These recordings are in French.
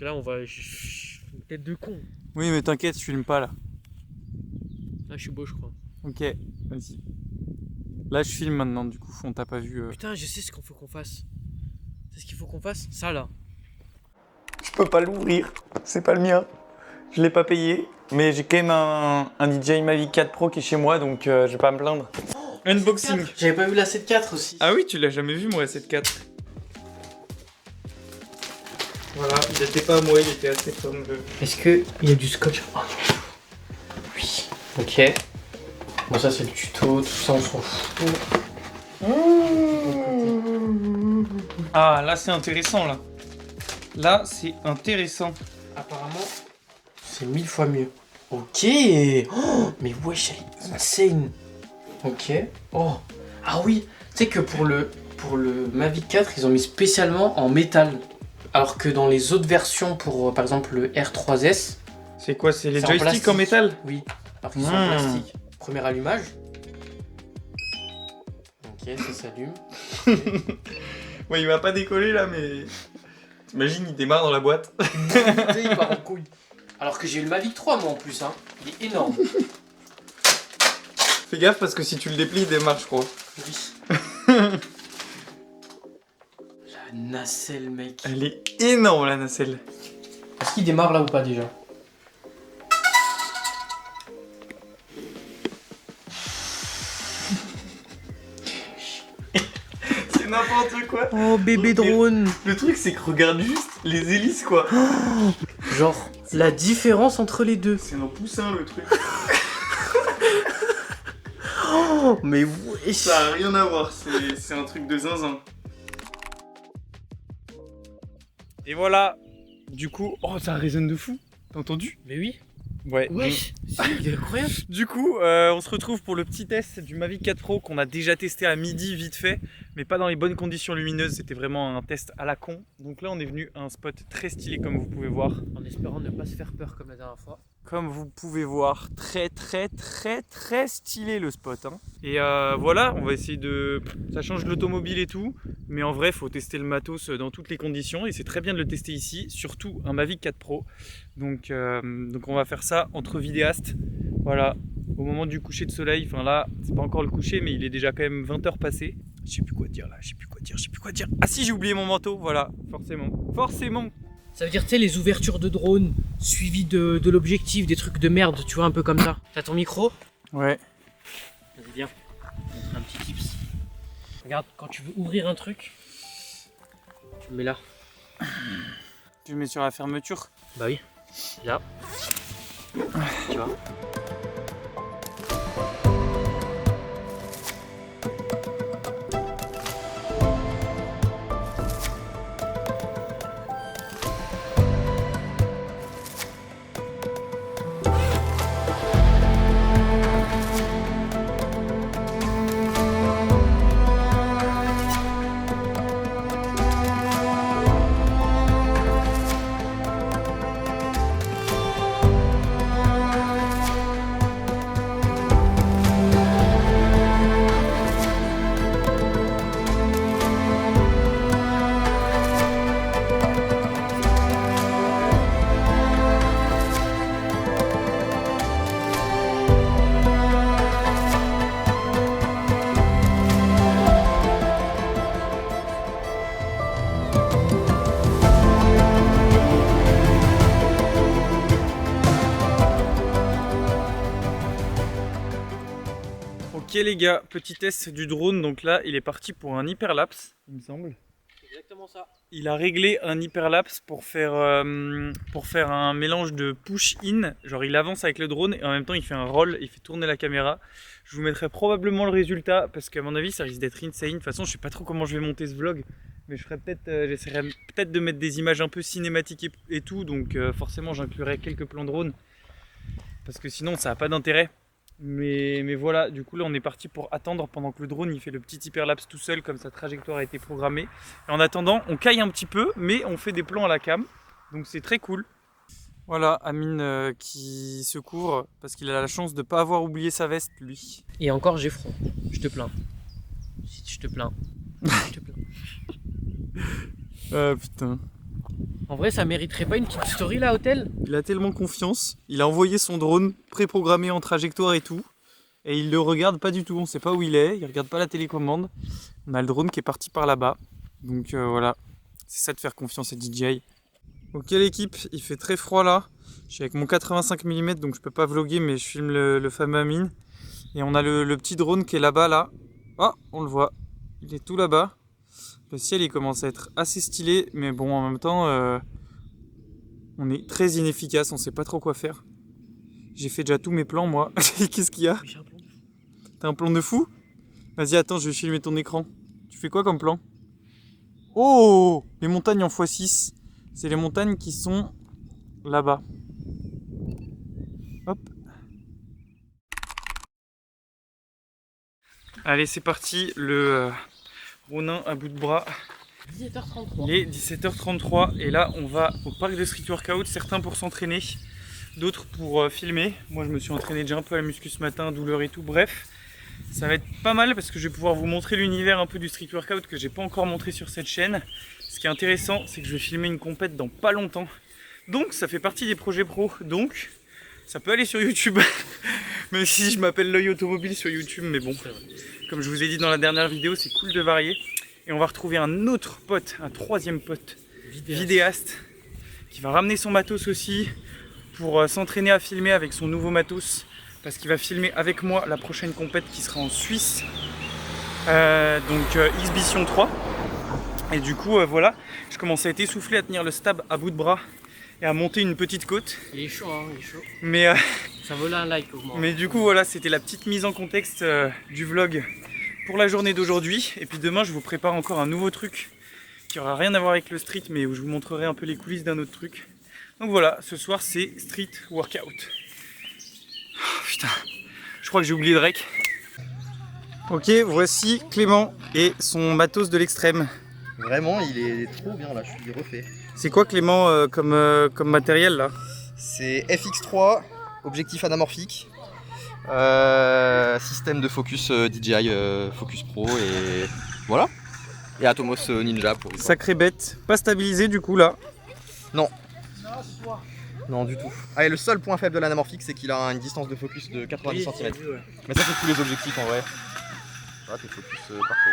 Là, on va. Tête de con. Oui, mais t'inquiète, je filme pas là. Là, je suis beau, je crois. Ok, vas-y. Là, je filme maintenant, du coup, on t'a pas vu. Putain, je sais ce qu'il faut qu'on fasse. C'est ce qu'il faut qu'on fasse? Ça là. Je peux pas l'ouvrir, c'est pas le mien. Je l'ai pas payé, mais j'ai quand même un DJI Mavic 4 Pro qui est chez moi, donc je vais pas me plaindre. Unboxing. J'avais pas vu la 7.4 aussi. Ah oui, tu l'as jamais vu, moi, cette 4. Voilà, il était pas à moi, il était assez comme le... Est-ce qu'il y a du scotch? Oh, oui. Ok. Bon, ça, c'est le tuto, tout ça, on s'en fout. Ah, là, c'est intéressant, là. Là, c'est intéressant. Apparemment, c'est 1000 fois mieux. Ok. Oh, mais wesh, insane. Ok. Oh. Ah oui. Tu sais que pour le Mavic 4, ils ont mis spécialement en métal. Alors que dans les autres versions, pour par exemple le R3S, C'est quoi, c'est les c'est en joysticks plastique. en métal? Oui. Alors qu'ils sont en plastique. Premier allumage. Ok, ça s'allume. Ouais, il m'a pas décollé, là, mais... T'imagines, il démarre dans la boîte. Il part en couille. Alors que j'ai eu le Mavic 3 moi en plus, hein. Il est énorme. Fais gaffe, parce que si tu le déplies, il démarre, je crois. Oui. La nacelle, mec. Elle est énorme, la nacelle. Est-ce qu'il démarre là ou pas déjà? C'est n'importe quoi. Oh bébé drone. Le truc, c'est que regarde juste les hélices, quoi. Genre, la différence entre les deux. C'est un poussin, le truc. Oh, mais wesh. Ça a rien à voir, c'est un truc de zinzin. Et voilà. Du coup, oh, ça résonne de fou. T'as entendu? Mais oui. Ouais. Wesh. Il est incroyable. Du coup, on se retrouve pour le petit test du Mavic 4 Pro qu'on a déjà testé à midi vite fait, mais pas dans les bonnes conditions lumineuses, c'était vraiment un test à la con. Donc là on est venu à un spot très stylé comme vous pouvez voir. En espérant ne pas se faire peur comme la dernière fois. Comme vous pouvez voir, très stylé le spot, hein. Et voilà, on va essayer de... Ça change de l'automobile et tout, mais en vrai, il faut tester le matos dans toutes les conditions, et c'est très bien de le tester ici, surtout un Mavic 4 Pro. Donc on va faire ça entre vidéastes, voilà, au moment du coucher de soleil. Enfin là, c'est pas encore le coucher, mais il est déjà quand même 20h passé. Je sais plus quoi dire là, je sais plus quoi dire. Ah si, j'ai oublié mon manteau, voilà, forcément. Ça veut dire, tu sais, les ouvertures de drone suivies de l'objectif, des trucs de merde, tu vois, un peu comme ça. T'as ton micro? Ouais. Vas-y, viens. Je vais te montrer un petit tips. Regarde, quand tu veux ouvrir un truc, tu le mets là. Tu le mets sur la fermeture? Bah oui. Là. Tu vois. Ok les gars, petit test du drone, donc là il est parti pour un hyperlapse, il me semble. Exactement ça. Il a réglé un hyperlapse pour faire un mélange de push-in, genre il avance avec le drone et en même temps il fait un roll, il fait tourner la caméra. Je vous mettrai probablement le résultat parce qu'à mon avis ça risque d'être insane. De toute façon je sais pas trop comment je vais monter ce vlog, mais j'essaierai peut-être de mettre des images un peu cinématiques et tout, donc forcément j'inclurai quelques plans drone parce que sinon ça n'a pas d'intérêt. Mais voilà, du coup là on est parti pour attendre pendant que le drone il fait le petit hyperlapse tout seul comme sa trajectoire a été programmée. Et en attendant on caille un petit peu mais on fait des plans à la cam, donc c'est très cool. Voilà Amine qui se couvre parce qu'il a la chance de ne pas avoir oublié sa veste lui. Et encore j'ai froid, je te plains. Je te plains. Je te plains. Ah putain. En vrai, ça mériterait pas une petite story là, hôtel? Il a tellement confiance. Il a envoyé son drone préprogrammé en trajectoire et tout. Et il le regarde pas du tout. On sait pas où il est. Il regarde pas la télécommande. On a le drone qui est parti par là-bas. Donc voilà. C'est ça de faire confiance à DJI. Ok l'équipe, il fait très froid là. Je suis avec mon 85 mm donc je peux pas vlogger mais je filme le fameux Amine. Et on a le petit drone qui est là-bas là. Ah, on le voit. Il est tout là-bas. Le ciel il commence à être assez stylé mais bon en même temps on est très inefficace, on sait pas trop quoi faire. J'ai fait déjà tous mes plans moi. Qu'est-ce qu'il y a? T'as un plan de fou? Vas-y attends, je vais filmer ton écran. Tu fais quoi comme plan? Oh! Les montagnes en x6. C'est les montagnes qui sont là-bas. Hop. Allez c'est parti, le Ronin à bout de bras. 17h33. Il est 17h33 et là on va au parc de street workout, certains pour s'entraîner, d'autres pour filmer. Moi je me suis entraîné déjà un peu à la muscu ce matin, douleur et tout, bref. Ça va être pas mal parce que je vais pouvoir vous montrer l'univers un peu du street workout que j'ai pas encore montré sur cette chaîne. Ce qui est intéressant c'est que je vais filmer une compète dans pas longtemps. Donc ça fait partie des projets pro, donc ça peut aller sur YouTube. Même si je m'appelle l'œil automobile sur YouTube, mais bon, comme je vous ai dit dans la dernière vidéo, c'est cool de varier. Et on va retrouver un autre pote, un troisième pote, vidéaste, qui va ramener son matos aussi pour s'entraîner à filmer avec son nouveau matos. Parce qu'il va filmer avec moi la prochaine compète qui sera en Suisse. Donc Exhibition 3. Et du coup, voilà, je commence à être essoufflé à tenir le stab à bout de bras et à monter une petite côte. Il est chaud, hein, il est chaud. Mais, ça vaut là un like au moins. Mais du coup, voilà, c'était la petite mise en contexte du vlog pour la journée d'aujourd'hui. Et puis demain, je vous prépare encore un nouveau truc qui aura rien à voir avec le street, mais où je vous montrerai un peu les coulisses d'un autre truc. Donc voilà, ce soir, c'est street workout. Oh, putain, je crois que j'ai oublié de rec. Ok, voici Clément et son matos de l'extrême. Vraiment, il est trop bien là, je suis refait. C'est quoi Clément comme matériel là? C'est FX3, objectif anamorphique, système de focus DJI Focus Pro et voilà. Et Atomos Ninja pour. Sacrée bête, pas stabilisé du coup là. Non. Non du tout. Ah, et le seul point faible de l'anamorphique c'est qu'il a une distance de focus de 90 cm. Ouais. Mais ça c'est tous les objectifs en vrai. Voilà, tes focus parfait.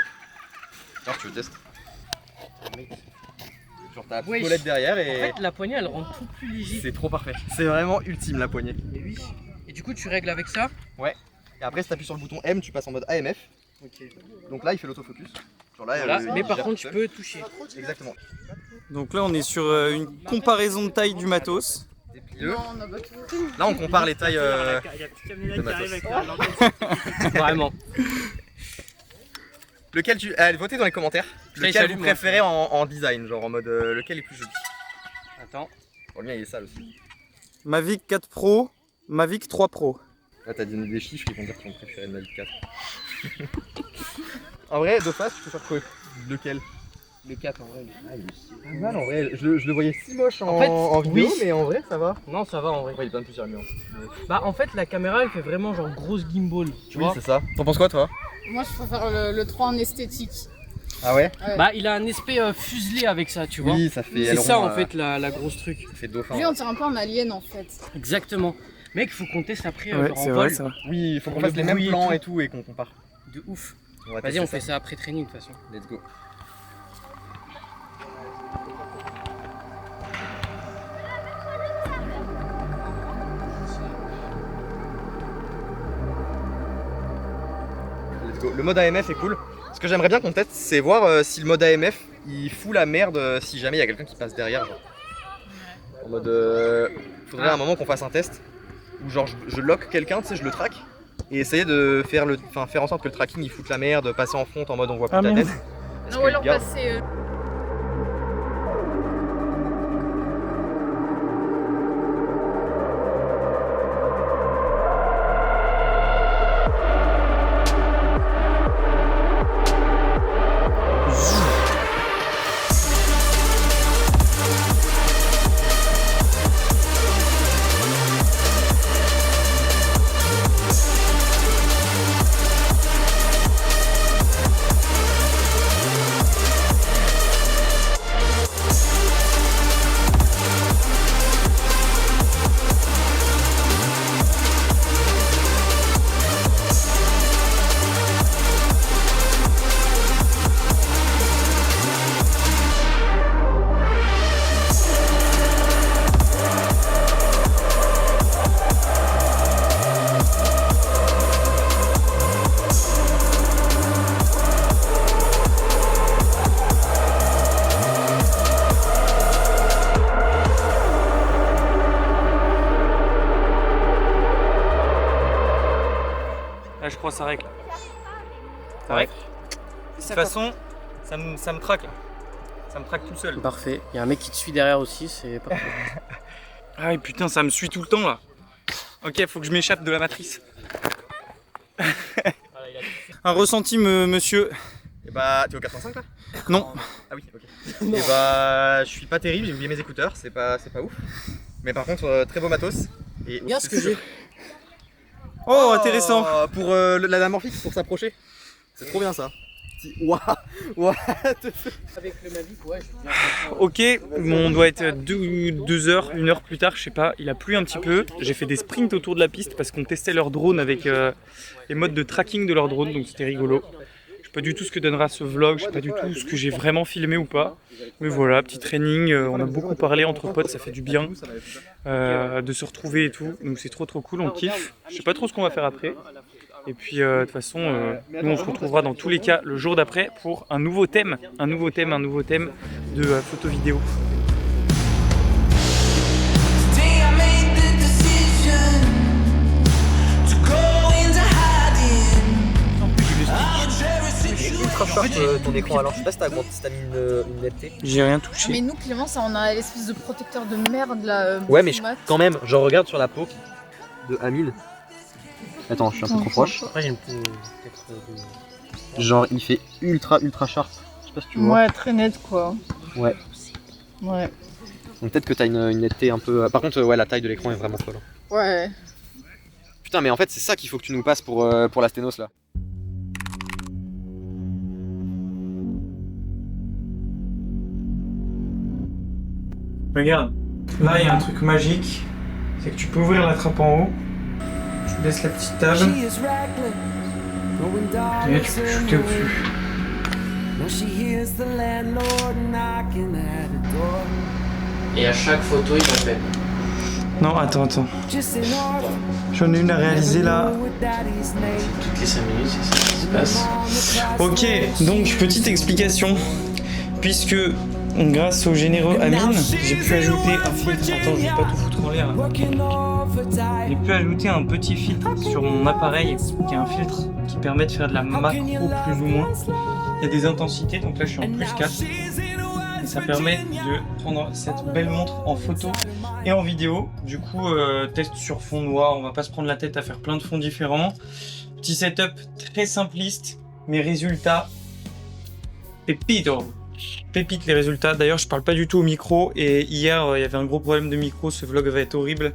Alors tu le testes. Sur ta Ouais, molette derrière En et fait, la poignée elle rend tout plus léger. c'est trop parfait. C'est vraiment ultime la poignée. Mais oui. Et du coup, tu règles avec ça? Et après si tu appuies sur le bouton M, tu passes en mode AMF. Ok. Donc là il fait l'autofocus. Genre là, Voilà. Mais il par gère contre, tout tu seul. peux toucher. Exactement. Donc là on est sur une comparaison de taille du matos. Et puis là on compare les tailles de matos. Vraiment. Lequel tu. Votez dans les commentaires. Ça, il Lequel s'allume, vous préférez en design, genre en mode lequel est plus joli. Attends. Bon, le mien il est sale aussi. Mavic 4 Pro, Mavic 3 Pro. Là t'as donné des chiffres qui vont dire ton préféré de Mavic 4. En vrai, de face, tu préfères quoi? Lequel? Le 4 en vrai. Pas mal en vrai, je le voyais si moche En fait, en vidéo, oui. mais en vrai ça va. Non, ça va en vrai. Ouais, il est pas plus sérieux. Bah, en fait, la caméra elle fait vraiment genre grosse gimbal. Tu Oui, vois? c'est ça. T'en penses quoi toi? Moi, je préfère le 3 en esthétique. Ah ouais? Bah, il a un aspect fuselé avec ça, tu vois. Oui, ça fait. C'est aileron, ça en fait la grosse truc. Ça fait dauphin. Lui, on dirait un peu un alien en fait. Exactement. Mec, faut qu'on teste après Ouais, genre c'est en vrai vol. ça. Oui, il faut qu'on On fasse le les mêmes brouille et plans tout. et tout et qu'on compare. De ouf. On va Vas-y, tester on fait ça après training de toute façon. Let's go. Let's go. Le mode AMF est cool. Ce que j'aimerais bien qu'on teste, c'est voir si le mode AMF il fout la merde si jamais il y a quelqu'un qui passe derrière. Genre. En mode. Faudrait à un moment qu'on fasse un test où genre je lock quelqu'un, tu sais, je le track et essayer de faire faire en sorte que le tracking il foute la merde, passer en front en mode on voit plus Ah, ta merde. tête. Est-ce Non, que ou alors le gars- passer. je crois que ça règle. Ça règle. De toute façon, ça me traque là. Ça me traque tout seul. Parfait. Il y a un mec qui te suit derrière aussi, c'est parfait. Ah putain, ça me suit tout le temps là. Ok, faut que je m'échappe de la matrice. Un ressenti, monsieur. Et bah, t'es au 405 là? Non. Ah oui, ok. Et bah, je suis pas terrible, j'ai oublié mes écouteurs, c'est pas ouf. Mais par contre, très beau matos. Et Regarde ce que j'ai. Oh, intéressant. Pour l'anamorphique, pour s'approcher. C'est trop bien ça. Waouh. Avec le Mavic, ouais, je viens. Ok, on doit être 2 heures, 1 heure plus tard, je sais pas, il a plu un petit peu. J'ai fait des sprints autour de la piste parce qu'on testait leur drone avec les modes de tracking de leur drone, donc c'était rigolo. Je sais pas du tout ce que donnera ce vlog, je sais pas du tout ce que j'ai vraiment filmé ou pas. Mais voilà, petit training, on a beaucoup parlé entre potes, ça fait du bien de se retrouver et tout. Donc c'est trop cool, on kiffe. Je sais pas trop ce qu'on va faire après. Et puis de toute façon, nous on se retrouvera dans tous les cas le jour d'après pour un nouveau thème de photo vidéo. Ultra sharp ton écran, alors je sais pas si t'as mis une netteté. J'ai rien Ah, touché. mais nous, Clément, ça, on a l'espèce de protecteur de merde là. Ouais, mais mat. quand même, je regarde sur la peau de Amine. Attends, je suis un peu trop proche. Après, j'ai une peut-être Genre, il fait ultra sharp. Je sais pas si tu vois. Ouais, très net quoi. Ouais. Ouais. Donc peut-être que t'as une netteté un peu. Par contre, ouais, la taille de l'écran est vraiment folle. Ouais. Putain, mais en fait, c'est ça qu'il faut que tu nous passes pour la sténos là. Regarde, là il y a un truc magique, c'est que tu peux ouvrir la trappe en haut, tu laisses la petite table, et là tu peux shooter au-dessus. Et à chaque photo, il m'appelle. Non, attends. J'en ai une à réaliser là. Toutes les 5 minutes, c'est ça qui se passe. Ok, donc petite explication. Puisque grâce au généreux Amine, j'ai pu ajouter un filtre. Attends, je vais pas tout foutre en l'air là. J'ai pu ajouter un petit filtre sur mon appareil qui est un filtre qui permet de faire de la macro plus ou moins. Il y a des intensités, donc là je suis en plus 4. Et ça permet de prendre cette belle montre en photo et en vidéo. Du coup, test sur fond noir, on va pas se prendre la tête à faire plein de fonds différents. Petit setup très simpliste, mais résultats pépito. Pépite les résultats. D'ailleurs, je parle pas du tout au micro et hier, il y avait un gros problème de micro, ce vlog va être horrible.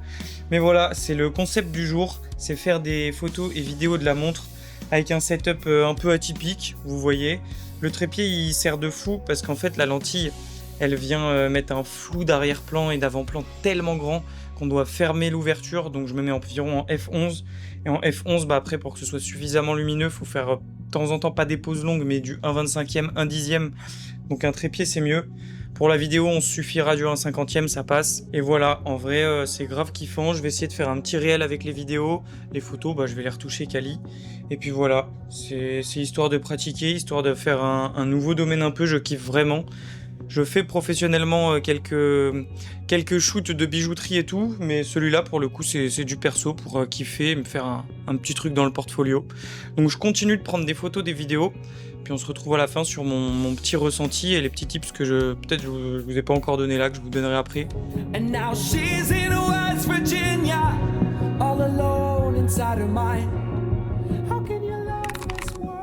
Mais voilà, c'est le concept du jour, c'est faire des photos et vidéos de la montre avec un setup un peu atypique, vous voyez. Le trépied il sert de fou parce qu'en fait la lentille elle vient mettre un flou d'arrière-plan et d'avant-plan tellement grand qu'on doit fermer l'ouverture, donc je me mets environ en f11 et en f11 bah après pour que ce soit suffisamment lumineux il faut faire de temps en temps pas des pauses longues mais du 1/25e, 1/10e, donc un trépied c'est mieux. Pour la vidéo on suffira du 1/50e, ça passe. Et voilà, en vrai c'est grave kiffant. Je vais essayer de faire un petit réel avec les vidéos. Les photos, bah, je vais les retoucher quali. Et puis voilà, c'est histoire de pratiquer, histoire de faire un nouveau domaine un peu, je kiffe vraiment. Je fais professionnellement quelques shoots de bijouterie et tout, mais celui-là pour le coup c'est du perso pour kiffer et me faire un petit truc dans le portfolio. Donc je continue de prendre des photos, des vidéos. Puis on se retrouve à la fin sur mon petit ressenti et les petits tips que peut-être je vous ai pas encore donné là, que je vous donnerai après. And now she's in West Virginia, all alone inside her mind. How can you love this world?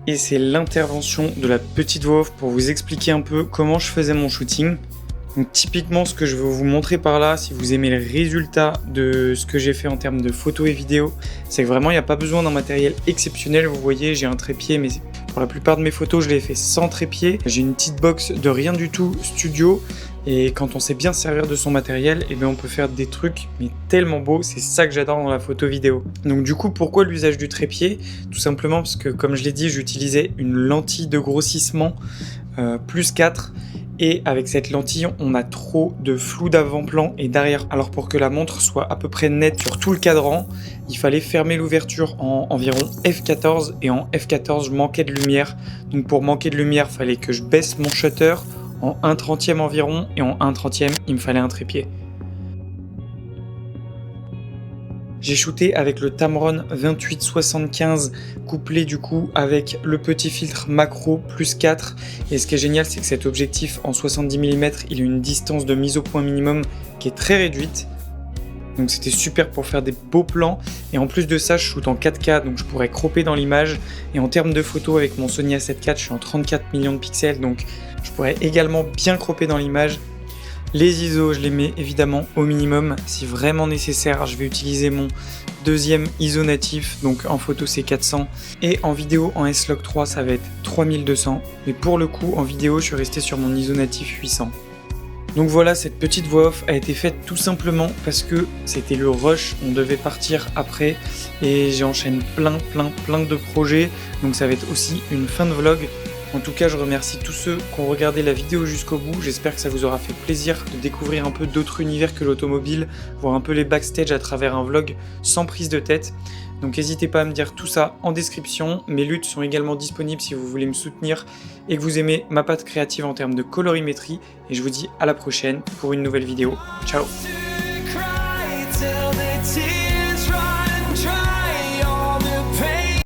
Et c'est l'intervention de la petite voix off pour vous expliquer un peu comment je faisais mon shooting. Donc typiquement ce que je veux vous montrer par là, si vous aimez le résultat de ce que j'ai fait en termes de photos et vidéos, c'est que vraiment il n'y a pas besoin d'un matériel exceptionnel. Vous voyez, j'ai un trépied, mais pour la plupart de mes photos je les ai fait sans trépied. J'ai une petite box de rien du tout studio. Et quand on sait bien servir de son matériel, eh bien on peut faire des trucs mais tellement beaux, c'est ça que j'adore dans la photo vidéo. Donc du coup, pourquoi l'usage du trépied? Tout simplement parce que comme je l'ai dit, j'utilisais une lentille de grossissement plus 4 Et avec cette lentille, on a trop de flou d'avant-plan et d'arrière. Alors pour que la montre soit à peu près nette sur tout le cadran, il fallait fermer l'ouverture en environ f14 et en f14 je manquais de lumière. Donc pour manquer de lumière, il fallait que je baisse mon shutter en 1/30 environ et en 1/30 il me fallait un trépied. J'ai shooté avec le Tamron 28-75 couplé du coup avec le petit filtre macro plus 4 et ce qui est génial c'est que cet objectif en 70 mm il a une distance de mise au point minimum qui est très réduite. Donc c'était super pour faire des beaux plans et en plus de ça je shoot en 4K donc je pourrais cropper dans l'image et en termes de photos avec mon Sony A7 IV je suis en 34 millions de pixels donc je pourrais également bien cropper dans l'image. Les ISO, je les mets évidemment au minimum. Si vraiment nécessaire, je vais utiliser mon deuxième ISO natif. Donc en photo, c'est 400. Et en vidéo, en S-Log 3, ça va être 3200. Mais pour le coup, en vidéo, je suis resté sur mon ISO natif 800. Donc voilà, cette petite voix off a été faite tout simplement parce que c'était le rush. On devait partir après. Et j'enchaîne plein de projets. Donc ça va être aussi une fin de vlog. En tout cas, je remercie tous ceux qui ont regardé la vidéo jusqu'au bout. J'espère que ça vous aura fait plaisir de découvrir un peu d'autres univers que l'automobile, voir un peu les backstage à travers un vlog sans prise de tête. Donc n'hésitez pas à me dire tout ça en description. Mes luttes sont également disponibles si vous voulez me soutenir et que vous aimez ma patte créative en termes de colorimétrie. Et je vous dis à la prochaine pour une nouvelle vidéo. Ciao!